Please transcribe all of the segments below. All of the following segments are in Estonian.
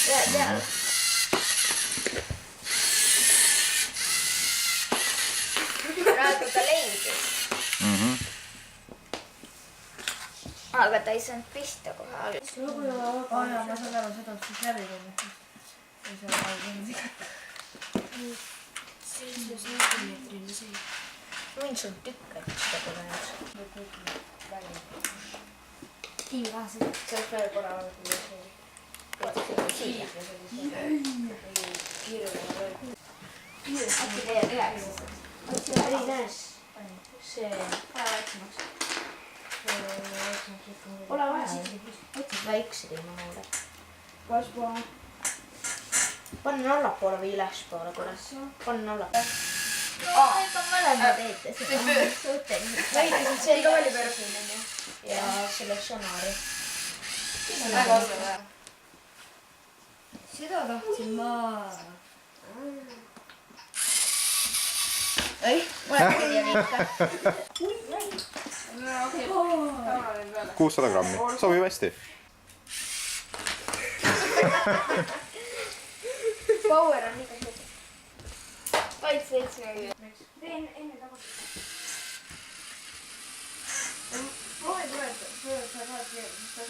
Peale. Praegu ta leidis. Aga ta ei saanud pista kohe alguses. Ma saan aru seda, et siis läbi tuli. Ei saa alguses ikka. 7-meetrine see. Võin sul tükk, et seda pole nüüd. Kiivi vähesed. See on veel korra alguses. Siia. Äkki teed üheksaseks. Ei näes. See väiksemaks. Ole vaja. Väiksed ilma noole. Kasvaa. Panna allapoole või ülespoole korras. Panna allapoole. Ega mõlemad teete seda. Väikesid see ka oli pöörsin, on ju. Ja selle sonari. Seda tahtsin ma. Ei, mõlemad tegid ikka. 600 grammi, sobib hästi. Power on liiga suur. Vaid 7. Teen enne tagasi. Proovi tuleta. Sa saad veel. Sa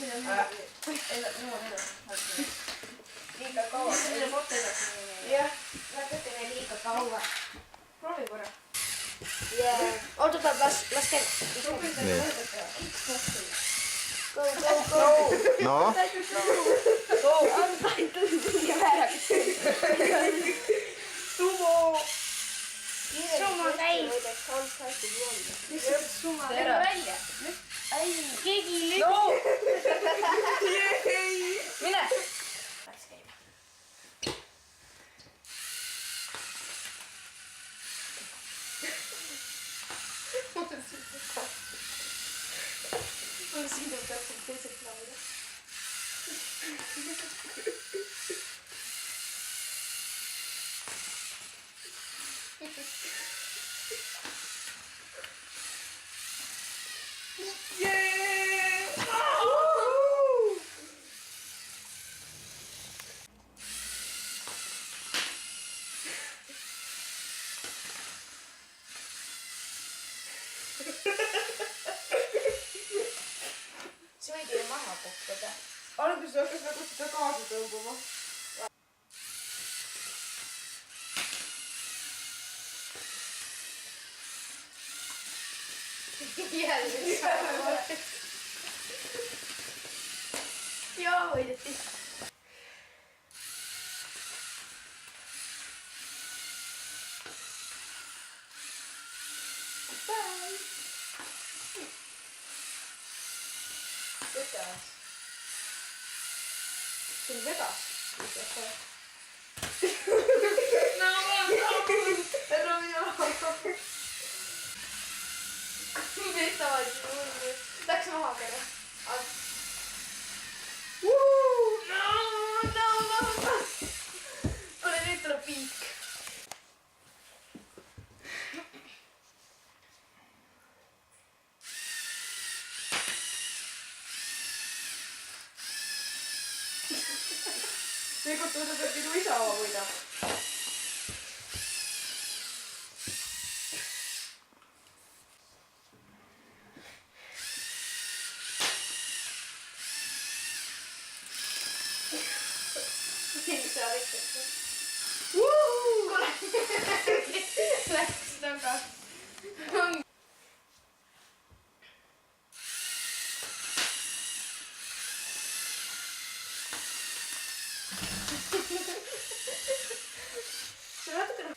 Liiga kaua. Jah, natukene liiga kaua. proovi korra. Oota, laske. Nii. Go. No, Sumo käib. Teeme välja. Keegi lükkab. Mine. Siin on täpselt teised laule. See võidi ju maha kukkuda. Alguses hakkas nagu seda kaasa tõmbama. Jälle sama. Joo, võideti. Vedas. Sul vedas? No ma tahan! Ära mina! Vetavad juurde. Läks maha korra. No! Kuule, nüüd tuleb piik. Seekord tundub, et minu isa võidab. Mis sa võtad? Kuule! Läks tagasi. See natukene...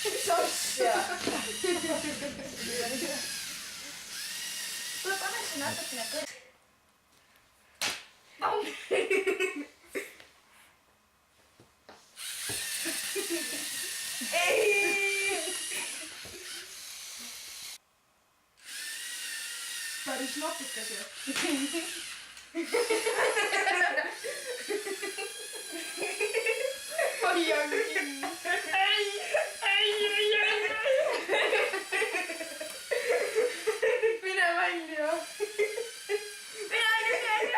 Mis asja? Kuule, pane see natukene kõrg. Päris natukas ju. Hoian kinni. Ei. Mine välja. Mine.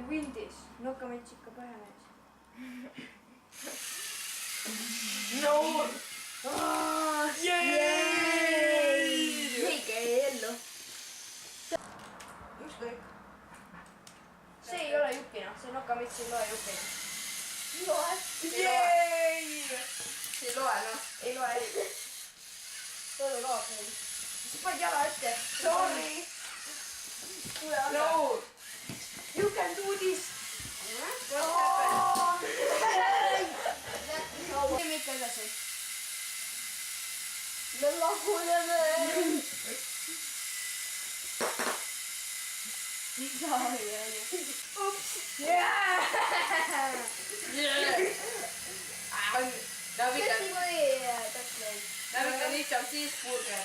Windis, nokkamets ikka pähe näes. õige ellu. Ükskõik. See ei ole jupina, see nokkamets ei loe jupina. See ei loe, noh. Ei loe ei. Toidu kaob meil. Siis paned jala ette. Sorry. Kuule, anna. No. You can do this. What happened? Teeme ikka edasi. Me lahuneme. Ei saa ju. Ups. Navika lihtsalt cheeseburger.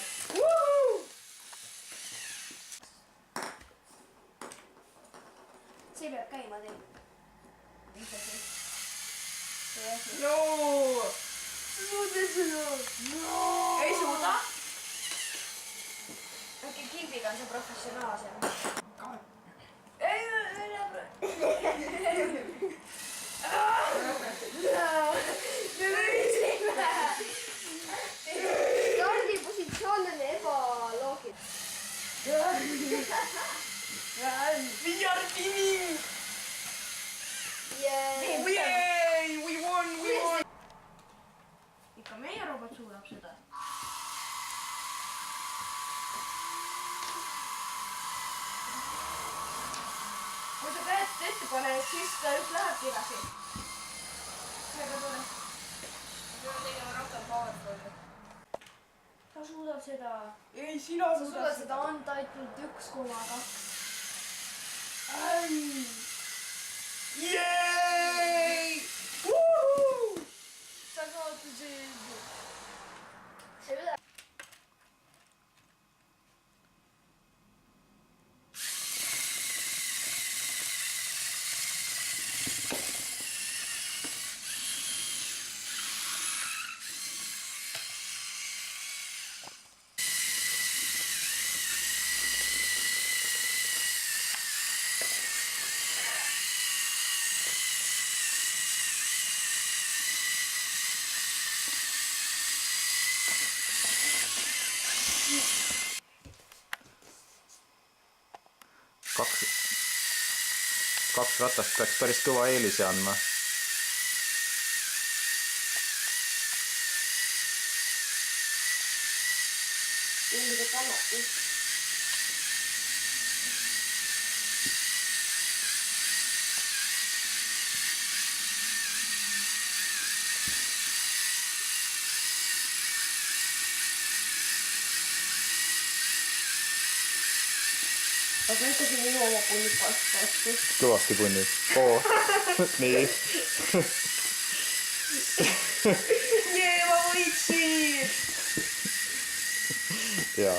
See peab käima teil. No! Ei suuda. Äkki kilbiga on see professionaalsem. Ei, Stardipositsioon on ebaloogiline. We are winning! Yeah. Yay! We won! ikka meie robot suudab seda. Kui sa käed ette paned, siis ta just lähebki edasi. Väga tore. Peame tegema rohkem PowerPointi. Ta suudab seda. Ei, sina Sa suudad seda anda ainult 1,2. Yay! Woohoo! Sa kaotasid. See üle. Kaks ratast peaks päris kõva eelise andma. Ilmselt annabki. Aga ikka siin minu oma punnid vastu. Kõvasti punnid. Oo. Nii. Jee, ma võitsin! Jaa.